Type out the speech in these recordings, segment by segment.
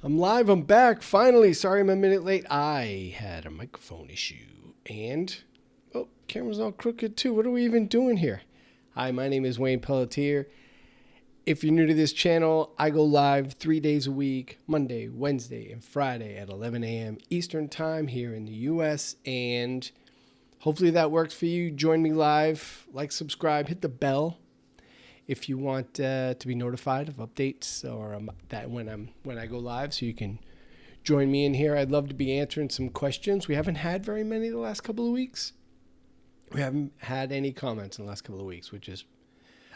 I'm live. I'm back. Finally. Sorry I'm a minute late. I had a microphone issue. And, camera's all crooked too. What are we even doing here? Hi, my name is Wayne Pelletier. If you're new to this channel, I go live 3 days a week, Monday, Wednesday, and Friday at 11 a.m. Eastern Time here in the U.S. And hopefully that works for you. Join me live. Like, subscribe, hit the bell if you want to be notified of updates or that when I go live, so you can join me in here. I'd love to be answering some questions. We haven't had very many the last couple of weeks. We haven't had any comments in the last couple of weeks, which is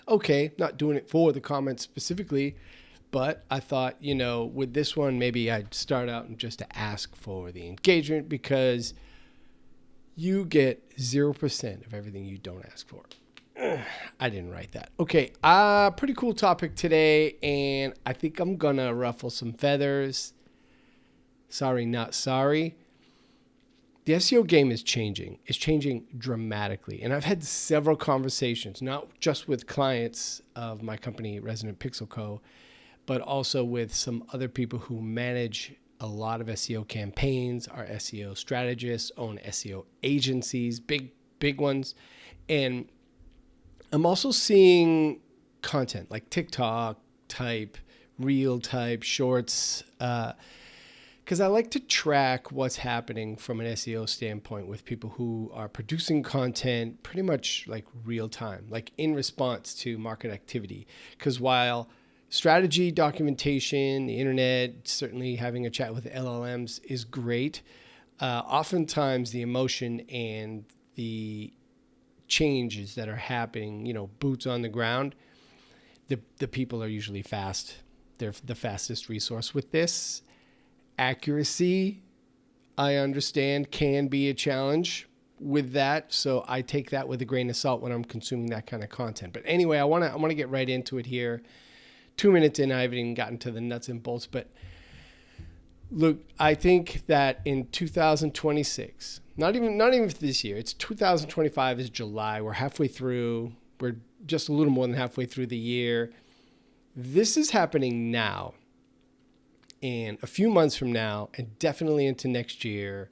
okay. Not doing it for the comments specifically, but I thought, with this one, maybe I'd start out and just to ask for the engagement, because you get 0% of everything you don't ask for. I didn't write that. Okay, pretty cool topic today, and I think I'm gonna ruffle some feathers. Sorry, not sorry. The SEO game is changing. It's changing dramatically, and I've had several conversations, not just with clients of my company, Resident Pixel Co., but also with some other people who manage a lot of SEO campaigns, are SEO strategists, own SEO agencies, big ones, and I'm also seeing content like TikTok type, reel type, shorts, because I like to track what's happening from an SEO standpoint with people who are producing content pretty much like real time, like in response to market activity. Because while strategy, documentation, the internet, certainly having a chat with LLMs is great, oftentimes the emotion and the changes that are happening, boots on the ground, the people are usually fast. They're the fastest resource with this. Accuracy, I understand, can be a challenge with that, so I take that with a grain of salt when I'm consuming that kind of content. But anyway, I want to get right into it here. 2 minutes in, I haven't even gotten to the nuts and bolts, but look, I think that in 2026, not even for this year, it's 2025 is July. We're halfway through. We're just a little more than halfway through the year. This is happening now. And a few months from now, and definitely into next year,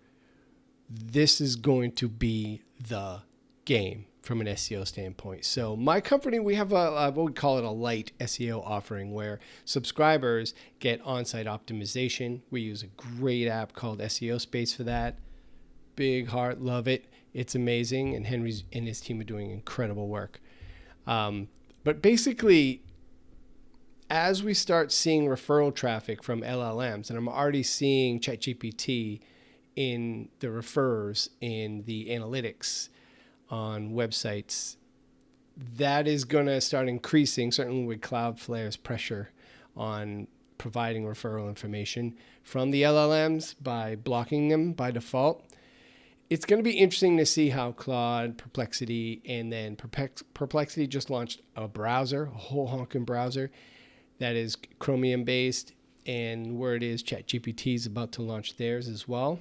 this is going to be the game from an SEO standpoint. So my company, we have what we call it a light SEO offering, where subscribers get on-site optimization. We use a great app called SEO Space for that. Big heart, love it. It's amazing, and Henry and his team are doing incredible work. But basically, as we start seeing referral traffic from LLMs, and I'm already seeing ChatGPT in the referrers in the analytics on websites, that is going to start increasing, certainly with Cloudflare's pressure on providing referral information from the LLMs by blocking them by default. It's going to be interesting to see how Claude, Perplexity, and then Perplexity just launched a browser, a whole honking browser that is Chromium based, and word is ChatGPT is about to launch theirs as well.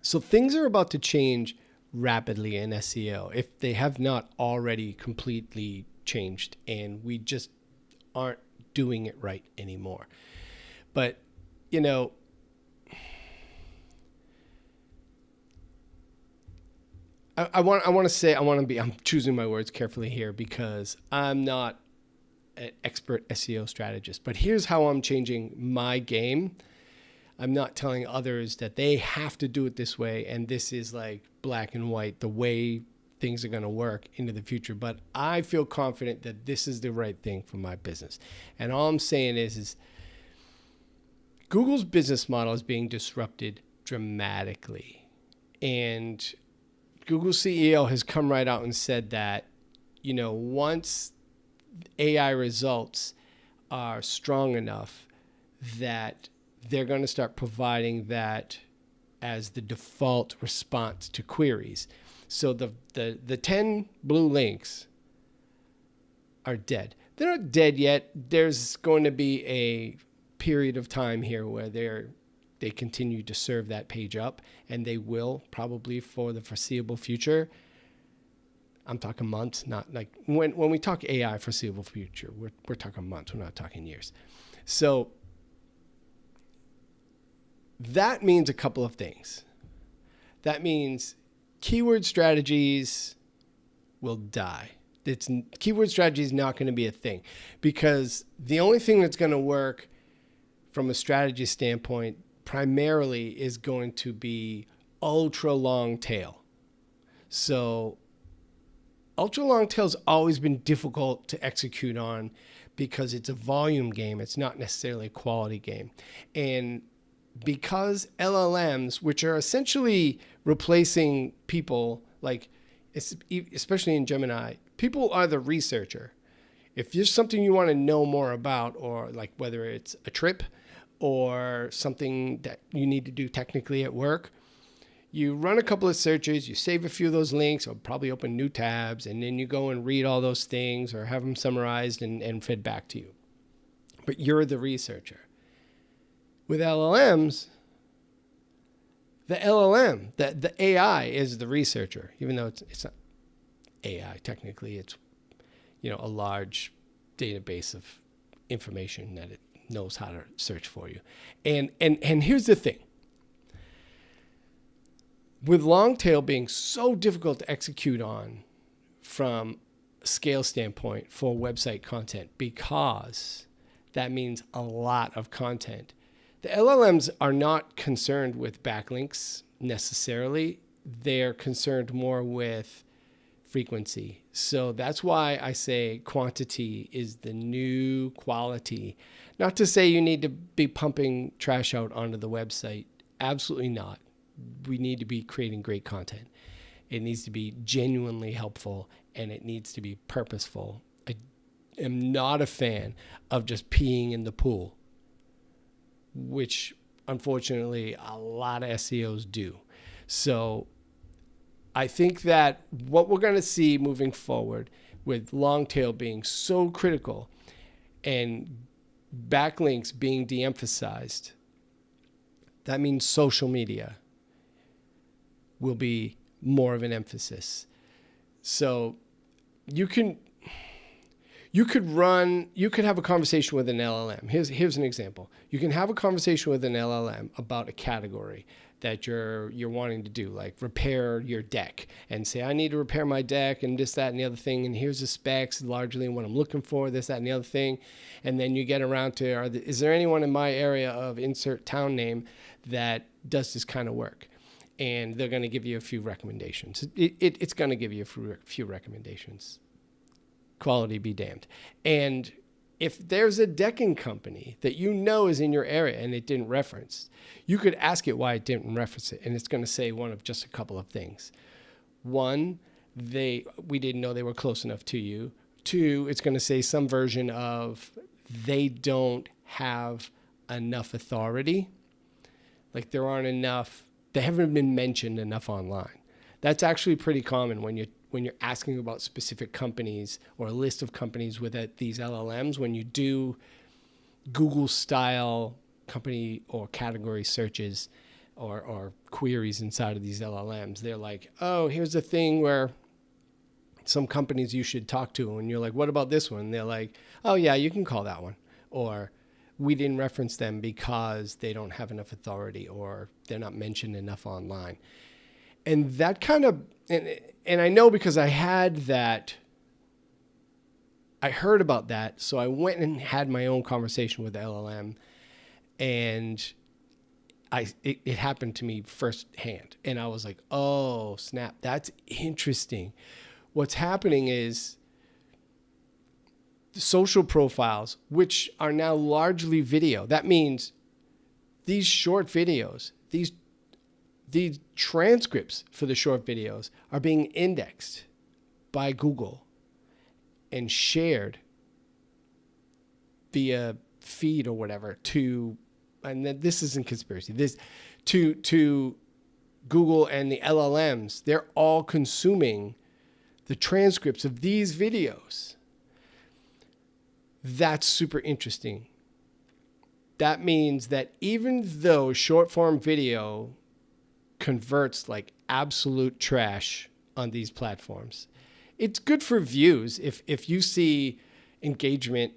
So things are about to change rapidly in SEO, if they have not already completely changed, and we just aren't doing it right anymore. But, I'm choosing my words carefully here, because I'm not an expert SEO strategist, but here's how I'm changing my game. I'm not telling others that they have to do it this way, and this is like black and white, the way things are going to work into the future. But I feel confident that this is the right thing for my business. And all I'm saying is Google's business model is being disrupted dramatically. And Google's CEO has come right out and said that, once AI results are strong enough, that they're going to start providing that as the default response to queries. So the 10 blue links are dead. They're not dead yet. There's going to be a period of time here where they continue to serve that page up, and they will probably for the foreseeable future. I'm talking months, not like when we talk AI foreseeable future, we're talking months, we're not talking years. So that means a couple of things. That means keyword strategies will die. Keyword strategy is not going to be a thing, because the only thing that's going to work from a strategy standpoint primarily is going to be ultra long tail. So ultra long tail's always been difficult to execute on because it's a volume game. It's not necessarily a quality game. And because LLMs, which are essentially replacing people, like especially in Gemini, people are the researcher. If there's something you want to know more about, or like whether it's a trip or something that you need to do technically at work, you run a couple of searches, you save a few of those links, or probably open new tabs, and then you go and read all those things or have them summarized and fed back to you. But you're the researcher. With LLMs, the AI is the researcher, even though it's not AI technically. It's, a large database of information that it knows how to search for you. And here's the thing. With long tail being so difficult to execute on from a scale standpoint for website content, because that means a lot of content. The LLMs are not concerned with backlinks necessarily. They're concerned more with frequency. So that's why I say quantity is the new quality. Not to say you need to be pumping trash out onto the website. Absolutely not. We need to be creating great content. It needs to be genuinely helpful, and it needs to be purposeful. I am not a fan of just peeing in the pool, which unfortunately a lot of SEOs do. So I think that what we're going to see moving forward, with long tail being so critical and backlinks being de-emphasized, that means social media will be more of an emphasis. So you could have a conversation with an LLM. Here's an example. You can have a conversation with an LLM about a category that you're wanting to do, like repair your deck, and say, I need to repair my deck and this, that, and the other thing, and here's the specs largely and what I'm looking for, this, that, and the other thing. And then you get around to, is there anyone in my area of insert town name that does this kind of work? And they're going to give you a few recommendations. It's going to give you a few recommendations. Quality be damned. And if there's a decking company that is in your area and it didn't reference, you could ask it why it didn't reference it, and it's going to say one of just a couple of things. One, we didn't know they were close enough to you. Two, it's going to say some version of they don't have enough authority. Like they haven't been mentioned enough online. That's actually pretty common when you're asking about specific companies or a list of companies with these LLMs. When you do Google style company or category searches or queries inside of these LLMs, they're like, oh, here's a thing where some companies you should talk to. And you're like, what about this one? And they're like, oh yeah, you can call that one. Or we didn't reference them because they don't have enough authority or they're not mentioned enough online. And that kind of, and I know because I heard about that. So I went and had my own conversation with the LLM, and it happened to me firsthand. And I was like, oh snap, that's interesting. What's happening is the social profiles, which are now largely video. That means these short videos, these transcripts for the short videos are being indexed by Google and shared via feed or whatever and this isn't conspiracy, to Google and the LLMs. They're all consuming the transcripts of these videos. That's super interesting. That means that even though short form video converts like absolute trash on these platforms, it's good for views. If you see engagement,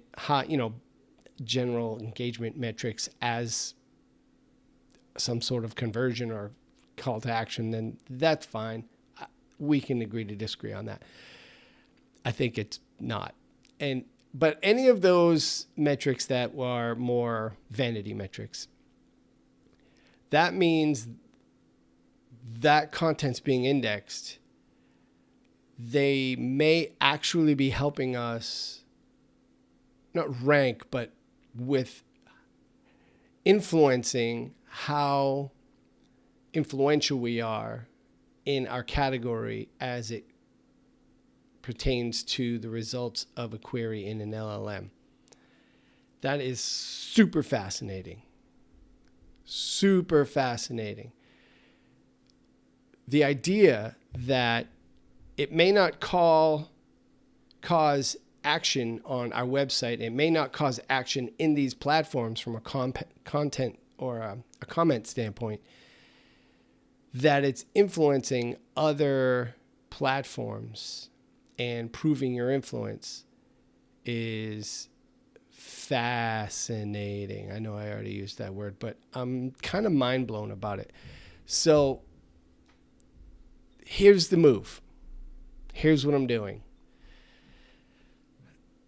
general engagement metrics as some sort of conversion or call to action, then that's fine. We can agree to disagree on that. I think it's not. But any of those metrics that were more vanity metrics, that means that content's being indexed. They may actually be helping us not rank, but with influencing how influential we are in our category as it pertains to the results of a query in an LLM. That is super fascinating. Super fascinating. The idea that it may not cause action on our website, it may not cause action in these platforms from a content or a comment standpoint, that it's influencing other platforms and proving your influence is fascinating. I know I already used that word, but I'm kind of mind blown about it. So here's the move. Here's what I'm doing.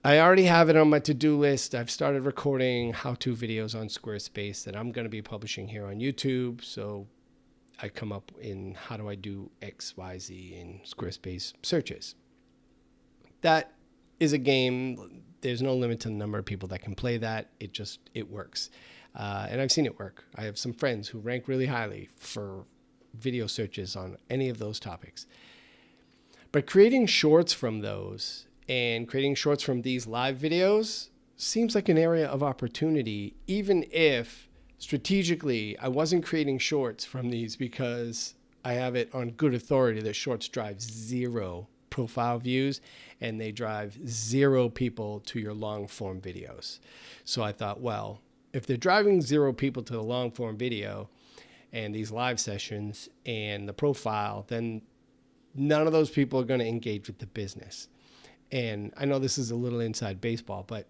I already have it on my to-do list. I've started recording how-to videos on Squarespace that I'm going to be publishing here on YouTube. So I come up in how do I do X, Y, Z in Squarespace searches. That is a game. There's no limit to the number of people that can play that. It works. And I've seen it work. I have some friends who rank really highly for video searches on any of those topics. But creating shorts from those and creating shorts from these live videos seems like an area of opportunity, even if strategically I wasn't creating shorts from these because I have it on good authority that shorts drive 0 profile views and they drive 0 people to your long form videos. So I thought, well, if they're driving 0 people to the long form video and these live sessions and the profile, then none of those people are going to engage with the business. And I know this is a little inside baseball, but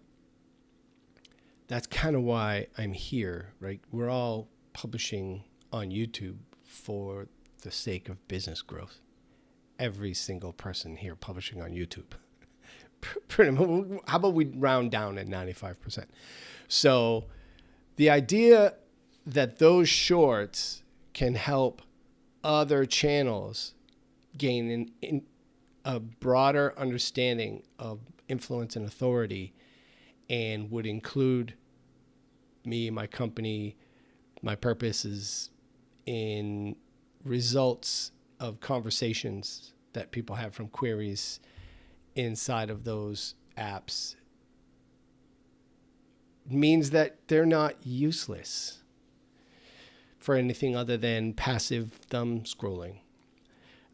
that's kind of why I'm here, right? We're all publishing on YouTube for the sake of business growth. Every single person here publishing on YouTube. Pretty much. How about we round down at 95%? So the idea that those shorts can help other channels gain a broader understanding of influence and authority, and would include me, my company, my purposes in results of conversations that people have from queries inside of those apps, means that they're not useless for anything other than passive thumb scrolling.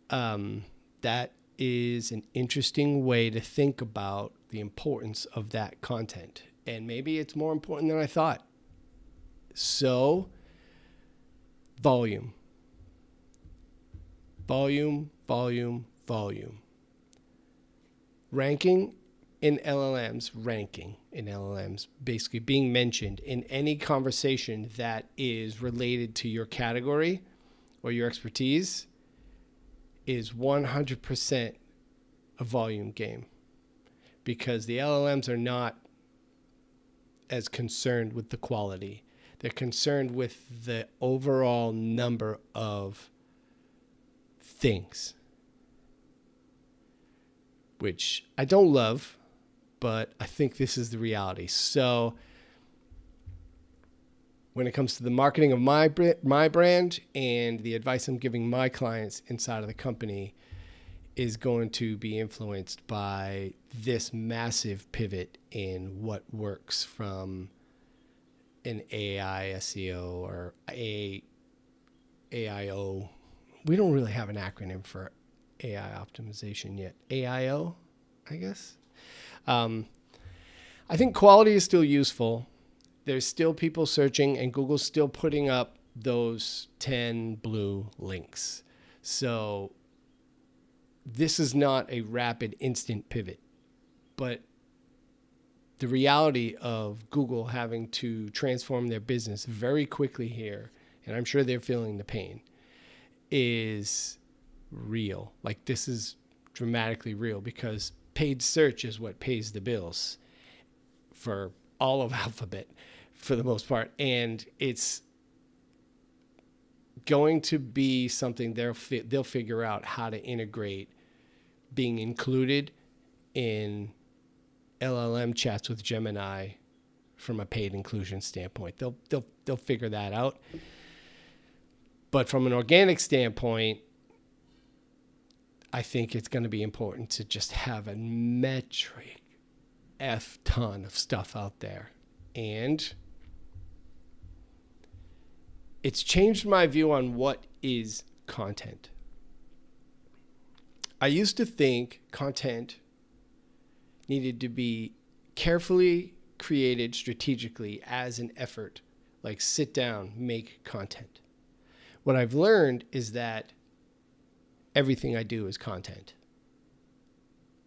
That is an interesting way to think about the importance of that content. And maybe it's more important than I thought. So, volume. Volume, volume, volume. Ranking in LLMs, basically being mentioned in any conversation that is related to your category or your expertise is 100% a volume game, because the LLMs are not as concerned with the quality. They're concerned with the overall number of things, which I don't love, but I think this is the reality. So when it comes to the marketing of my brand and the advice I'm giving my clients inside of the company is going to be influenced by this massive pivot in what works from an AI SEO or AIO. We don't really have an acronym for AI optimization yet. AIO, I guess. I think quality is still useful. There's still people searching, and Google's still putting up those 10 blue links. So this is not a rapid instant pivot, but the reality of Google having to transform their business very quickly here and I'm sure they're feeling the pain, is real. Like, this is dramatically real, because paid search is what pays the bills for all of Alphabet for the most part. And it's going to be something they'll figure out how to integrate being included in LLM chats with Gemini from a paid inclusion standpoint. They'll figure that out. But from an organic standpoint, I think it's going to be important to just have a metric F ton of stuff out there. And it's changed my view on what is content. I used to think content needed to be carefully created strategically as an effort, like sit down, make content. What I've learned is that everything I do is content.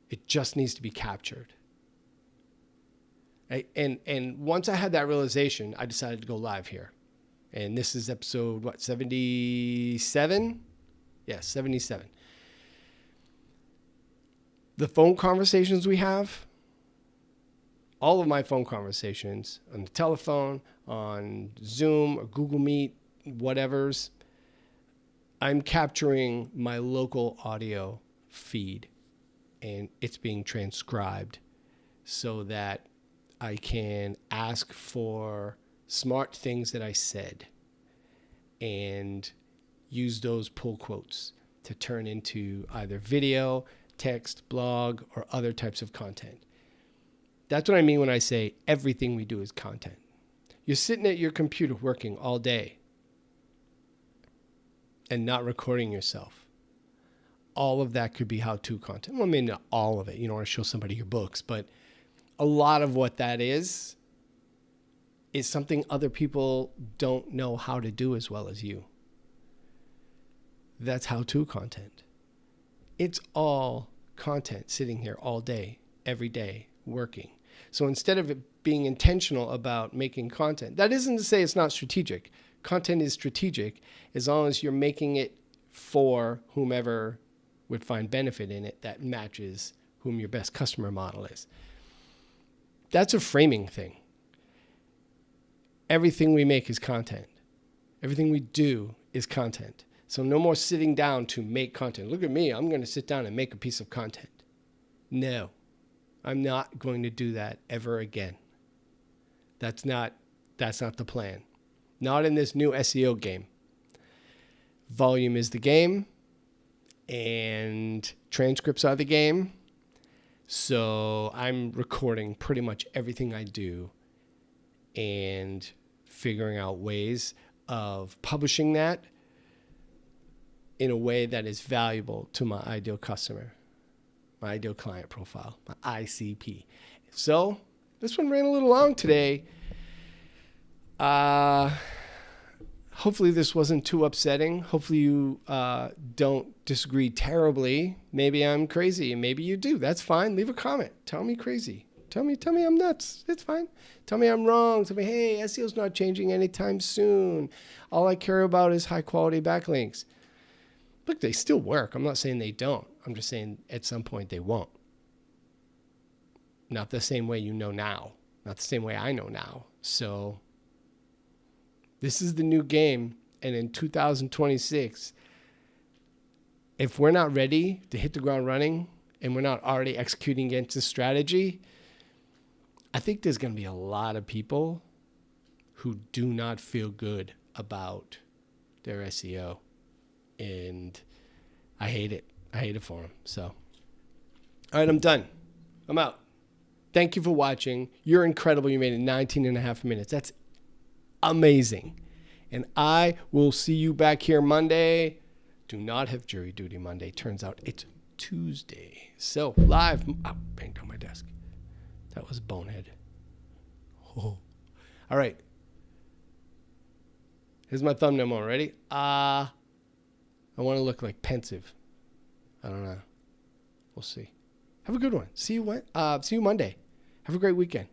It just needs to be captured. And once I had that realization, I decided to go live here. And this is episode, 77? Yeah, 77. The phone conversations we have, all of my phone conversations on the telephone, on Zoom or Google Meet, whatever's, I'm capturing my local audio feed, and it's being transcribed so that I can ask for smart things that I said and use those pull quotes to turn into either video, text, blog, or other types of content. That's what I mean when I say everything we do is content. You're sitting at your computer working all day and not recording yourself. All of that could be how-to content. Well, maybe not all of it. You don't want to show somebody your books, but a lot of what that is something other people don't know how to do as well as you. That's how-to content. It's all content sitting here all day, every day, working. So instead of it being intentional about making content, that isn't to say it's not strategic. Content is strategic as long as you're making it for whomever would find benefit in it that matches whom your best customer model is. That's a framing thing. Everything we make is content. Everything we do is content. So no more sitting down to make content. Look at me, I'm going to sit down and make a piece of content. No, I'm not going to do that ever again. That's not the plan. Not in this new SEO game. Volume is the game, and transcripts are the game. So I'm recording pretty much everything I do and figuring out ways of publishing that in a way that is valuable to my ideal customer, my ideal client profile, my ICP. So this one ran a little long today. Hopefully this wasn't too upsetting. Hopefully you don't disagree terribly. Maybe I'm crazy, and maybe you do. That's fine. Leave a comment. Tell me crazy. Tell me I'm nuts. It's fine. Tell me I'm wrong. Tell me, hey, SEO's not changing anytime soon. All I care about is high quality backlinks. Look, they still work. I'm not saying they don't. I'm just saying at some point they won't. Not the same way you know now. Not the same way I know now. So this is the new game. And in 2026, if we're not ready to hit the ground running and we're not already executing against this strategy, I think there's going to be a lot of people who do not feel good about their SEO. And I hate it. I hate it for them. So, all right, I'm done. I'm out. Thank you for watching. You're incredible. You made it 19 and a half minutes. That's amazing. And I will see you back here Monday. Do not have jury duty Monday. Turns out it's Tuesday. So live. Oh, banged on my desk. That was bonehead. Oh. All right. Here's my thumbnail moment. Ready? I want to look like pensive. I don't know. We'll see. Have a good one. See you Monday. Have a great weekend.